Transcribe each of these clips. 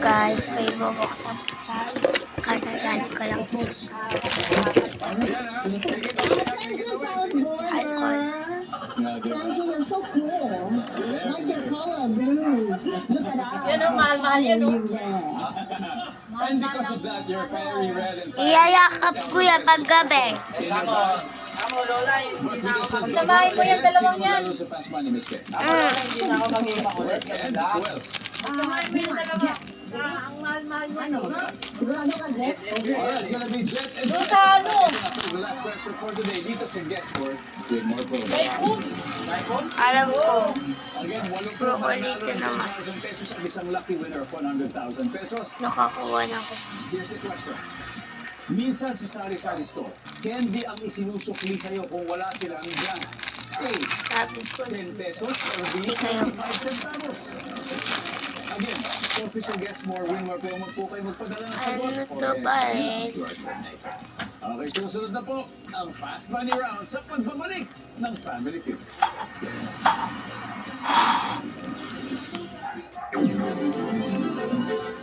guys, may bubuksan po tayo. Kadadali ko lang po. Alcohol. You're so cool. Like your color blue. Look at that. Yan o, mahal-mahal yan o. And because of that, you're very red and Iyayakap ko yan paggabi. Ako, Lola, hindi na ako mag... Samahin mo yan, dalawang yan. sa fast money, Miss Kay. Ako, Lola, hindi na ako mag-iipak ulit. And who else? Samahin mo yung dalawa. Ang mahal-mahal yan o. Sigurado ka, Jess? Alright, it's gonna be Jet and Doon Jet. sa ano? The last question for today, dito sa guest board with more programs. Alam ko. Again, walong Pero ulitin naman. 100,000 pesos at isang lucky winner of 100,000 pesos. Nakakuha na ko. Here's the question. Minsan sa sari-sari store, candy ang isinusukli sa'yo kung wala silang brand. A, Sabi ko, 10 pesos or B, Hindi kayo. 5 centavos. Again, for official guest more, win more promo po kayo magpadala ng sagot. ano to ba eh? Okay, susunod na po ang Fast Money Round sa pagbabalik ng Family Feud.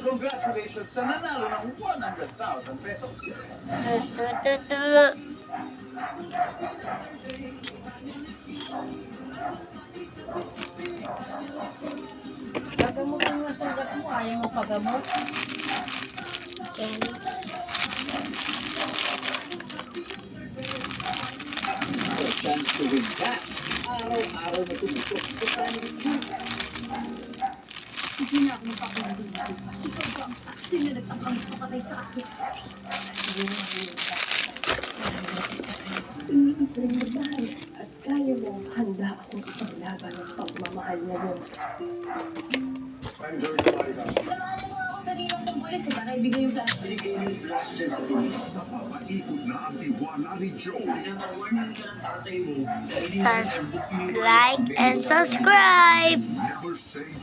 Congratulations sa nanalo ng 100,000 pesos. Tutututu. Gagamot ang nasugat mo, ayaw mo pagamot. Ken. A chance to win cash. Araw-araw na tumitok sa Family Feud. Hindi na ako mapapalagay dito. Ikaw ba ang taksi na nagpapatay sa akin? Iniisip mo dahil at kaya mo handa akong ipaglaban ng pagmamahal na yun. Sinamahan mo ako sa rinong ng pulis eh. Baka ibigay yung flash. Like and subscribe.